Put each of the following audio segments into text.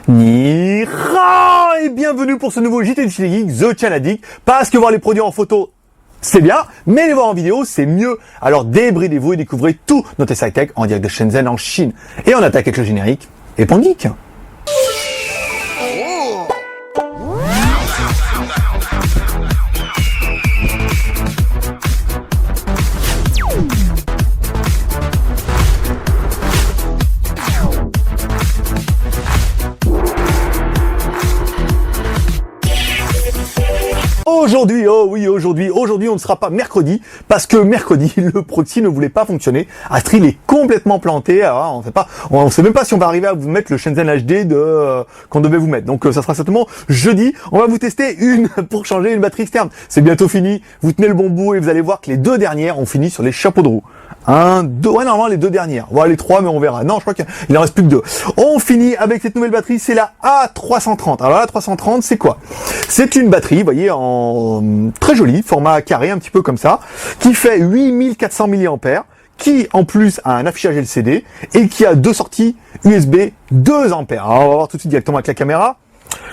Ni Ra et bienvenue pour ce nouveau JT de chez Geek, The Channel Geek, parce que voir les produits en photo, c'est bien, mais les voir en vidéo, c'est mieux. Alors débridez-vous et découvrez tout notre SciTech en direct de Shenzhen en Chine. Et on attaque avec le générique et Pangeek. Aujourd'hui, aujourd'hui on ne sera pas mercredi, parce que mercredi, le proxy ne voulait pas fonctionner. Astrid est complètement planté, alors on sait même pas si on va arriver à vous mettre le Shenzhen HD qu'on devait vous mettre. Donc ça sera certainement jeudi. On va vous tester pour changer une batterie externe. C'est bientôt fini, vous tenez le bon bout et vous allez voir que les deux dernières ont fini sur les chapeaux de roue. Normalement les deux dernières. Voilà les trois, mais on verra. Non, je crois qu'il en reste plus que deux. On finit avec cette nouvelle batterie, c'est la A330. Alors la A330, c'est quoi? C'est une batterie, vous voyez, en très jolie, format carré, un petit peu comme ça, qui fait 8400 mAh, qui en plus a un affichage LCD et qui a deux sorties USB 2 ampères. Alors on va voir tout de suite directement avec la caméra.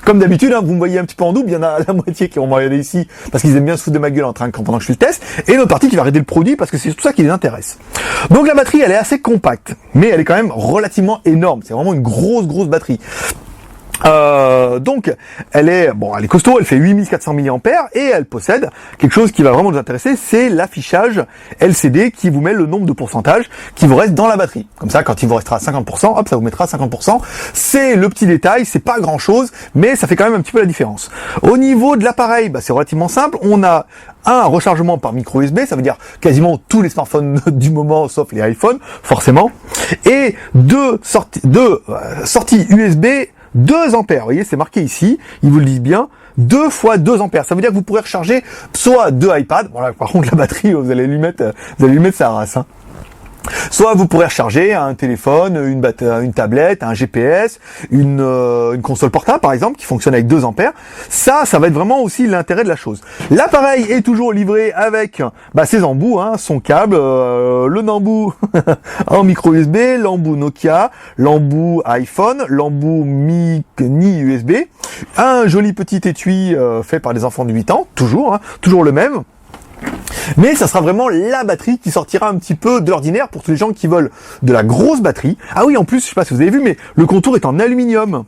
Comme d'habitude, vous me voyez un petit peu en double, il y en a la moitié qui vont me regarder ici parce qu'ils aiment bien se foutre de ma gueule pendant que je fais le test, et l'autre partie qui va regarder le produit parce que c'est tout ça qui les intéresse. Donc la batterie, elle est assez compacte, mais elle est quand même relativement énorme. C'est vraiment une grosse batterie. Donc elle est costaud, elle fait 8400 mAh et elle possède quelque chose qui va vraiment nous intéresser, c'est l'affichage LCD qui vous met le nombre de pourcentages qui vous reste dans la batterie. Comme ça, quand il vous restera 50%, hop, ça vous mettra 50%. C'est le petit détail, c'est pas grand chose, mais ça fait quand même un petit peu la différence. Au niveau de l'appareil, c'est relativement simple. On a un rechargement par micro USB, ça veut dire quasiment tous les smartphones du moment, sauf les iPhones, forcément, et deux sorties USB 2 ampères, vous voyez, c'est marqué ici, ils vous le disent bien, 2 fois 2 ampères. Ça veut dire que vous pourrez recharger soit 2 iPads, voilà, par contre la batterie, vous allez lui mettre sa race, Soit vous pourrez recharger un téléphone, une tablette, un GPS, une console portable par exemple qui fonctionne avec 2 ampères. Ça va être vraiment aussi l'intérêt de la chose. L'appareil est toujours livré avec ses embouts, son câble, le embout en micro USB, l'embout Nokia, l'embout iPhone, l'embout mini USB, un joli petit étui fait par des enfants de 8 ans, toujours le même. Mais ça sera vraiment la batterie qui sortira un petit peu de l'ordinaire pour tous les gens qui veulent de la grosse batterie. Ah oui, en plus, je sais pas si vous avez vu, mais le contour est en aluminium.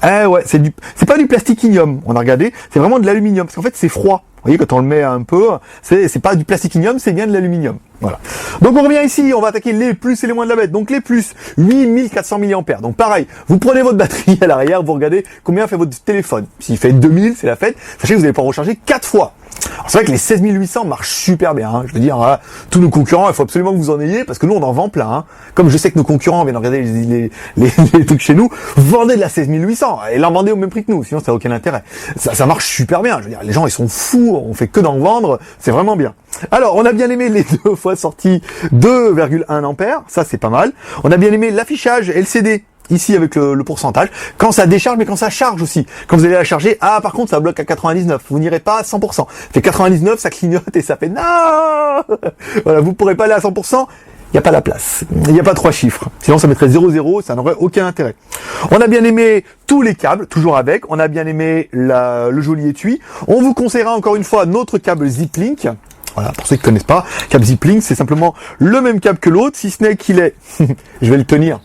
Eh ouais, c'est pas du plasticinium, on a regardé, c'est vraiment de l'aluminium, parce qu'en fait c'est froid. Vous voyez, quand on le met un peu, c'est pas du plasticinium, c'est bien de l'aluminium. Voilà. Donc on revient ici, on va attaquer les plus et les moins de la bête. Donc les plus, 8400 mAh. Donc pareil, vous prenez votre batterie à l'arrière, vous regardez combien fait votre téléphone. S'il fait 2000, c'est la fête. Sachez que vous allez pouvoir recharger 4 fois. Alors c'est vrai que les 16800 marchent super bien. Je veux dire, tous nos concurrents, il faut absolument que vous en ayez, parce que nous on en vend plein. Comme je sais que nos concurrents viennent regarder les trucs chez nous, vendez de la 16800 et l'en vendez au même prix que nous, sinon ça n'a aucun intérêt. Ça marche super bien. Je veux dire, les gens ils sont fous, on fait que d'en vendre, c'est vraiment bien. Alors, on a bien aimé les 2 fois sorties 2,1 ampères, ça c'est pas mal. On a bien aimé l'affichage LCD. Ici avec le pourcentage, quand ça décharge mais quand ça charge aussi. Quand vous allez la charger, par contre ça bloque à 99, vous n'irez pas à 100%. Ça fait 99, ça clignote et ça fait non. Voilà, vous pourrez pas aller à 100%, il n'y a pas la place. Il n'y a pas 3 chiffres. Sinon ça mettrait 0,0, ça n'aurait aucun intérêt. On a bien aimé tous les câbles, toujours avec. On a bien aimé le joli étui. On vous conseillera encore une fois notre câble Ziplink. Voilà, pour ceux qui ne connaissent pas, câble Ziplink, c'est simplement le même câble que l'autre, si ce n'est qu'il est... je vais le tenir,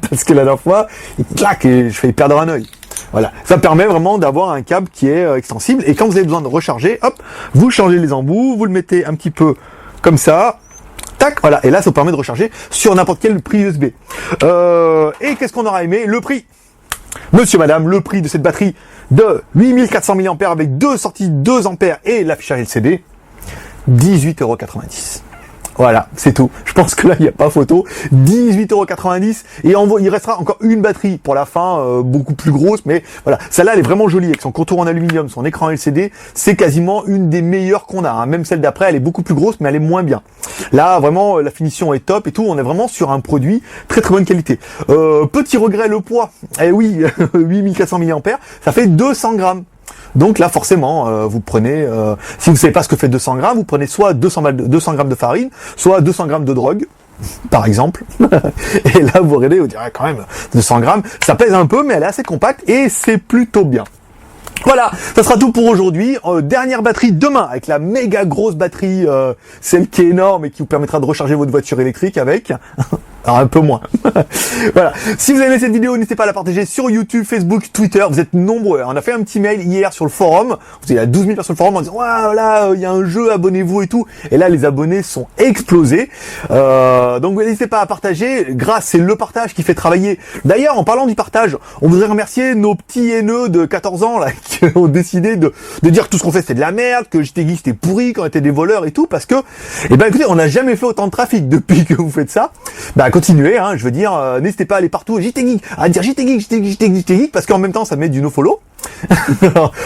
parce que la dernière fois, il claque et je fais perdre un œil. Voilà, ça permet vraiment d'avoir un câble qui est extensible, et quand vous avez besoin de recharger, hop, vous changez les embouts, vous le mettez un petit peu comme ça, tac, voilà, et là ça vous permet de recharger sur n'importe quel prix USB. Et qu'est-ce qu'on aura aimé? Le prix. Monsieur, madame, le prix de cette batterie de 8400 mAh avec 2 sorties 2 ampères et l'affichage LCD, 18,90 €. Voilà, c'est tout. Je pense que là, il n'y a pas photo. 18,90 €. Et il restera encore une batterie pour la fin, beaucoup plus grosse. Mais voilà, celle-là, elle est vraiment jolie. Avec son contour en aluminium, son écran LCD, c'est quasiment une des meilleures qu'on a. Même celle d'après, elle est beaucoup plus grosse, mais elle est moins bien. Là, vraiment, la finition est top et tout. On est vraiment sur un produit très très bonne qualité. Petit regret, le poids. Eh oui, 8400 mAh, ça fait 200 grammes. Donc là, forcément, vous prenez, si vous ne savez pas ce que fait 200 grammes, vous prenez soit 200 grammes de farine, soit 200 grammes de drogue. par exemple. Et là, vous regardez, vous direz quand même 200 grammes. Ça pèse un peu, mais elle est assez compacte et c'est plutôt bien. Voilà, ça sera tout pour aujourd'hui. Dernière batterie demain avec la méga grosse batterie, celle qui est énorme et qui vous permettra de recharger votre voiture électrique avec. Alors un peu moins. Voilà. Si vous avez aimé cette vidéo, n'hésitez pas à la partager sur YouTube, Facebook, Twitter. Vous êtes nombreux. On a fait un petit mail hier sur le forum. Il y a 12 000 personnes sur le forum en disant voilà, il y a un jeu, abonnez-vous et tout. Et là, les abonnés sont explosés. Donc n'hésitez pas à partager. Grâce, c'est le partage qui fait travailler. D'ailleurs, en parlant du partage, on voudrait remercier nos petits haineux de 14 ans là qui ont décidé de dire que tout ce qu'on fait c'était de la merde, que JT Geek c'était pourri, qu'on était des voleurs et tout, parce que, eh ben écoutez, on n'a jamais fait autant de trafic depuis que vous faites ça. Continuez, hein, je veux dire, n'hésitez pas à aller partout, JT Geek, à dire JT Geek, JT Geek, JT Geek, JT Geek, parce qu'en même temps ça met du nofollow.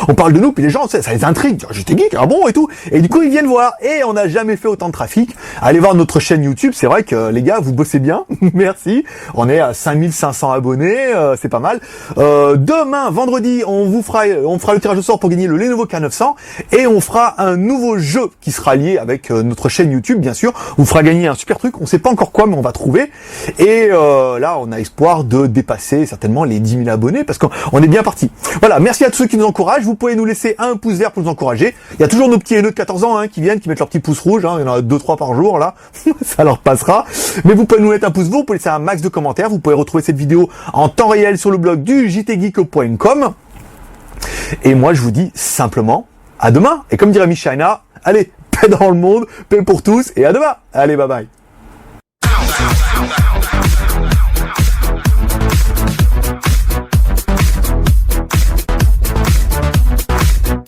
On parle de nous, puis les gens, ça les intrigue, JT Geek, ah bon, et tout. Et du coup, ils viennent voir. Et on n'a jamais fait autant de trafic. Allez voir notre chaîne YouTube, c'est vrai que les gars, vous bossez bien. Merci. On est à 5500 abonnés, c'est pas mal. Demain, vendredi, on fera le tirage au sort pour gagner le Lenovo K900. Et on fera un nouveau jeu qui sera lié avec notre chaîne YouTube, bien sûr. On vous fera gagner un super truc. On sait pas encore quoi, mais on va trouver. Et là, on a espoir de dépasser certainement les 10 000 abonnés parce qu'on est bien parti. Voilà, merci à tous ceux qui nous encouragent. Vous pouvez nous laisser un pouce vert pour nous encourager. Il y a toujours nos petits haineux de 14 ans qui viennent, qui mettent leur petit pouce rouge. Il y en a 2-3 par jour, là. Ça leur passera. Mais vous pouvez nous mettre un pouce bleu, vous pouvez laisser un max de commentaires. Vous pouvez retrouver cette vidéo en temps réel sur le blog du jtgeek.com. Et moi, je vous dis simplement à demain. Et comme dirait Michaina, allez, paix dans le monde, paix pour tous, et à demain. Allez, bye bye.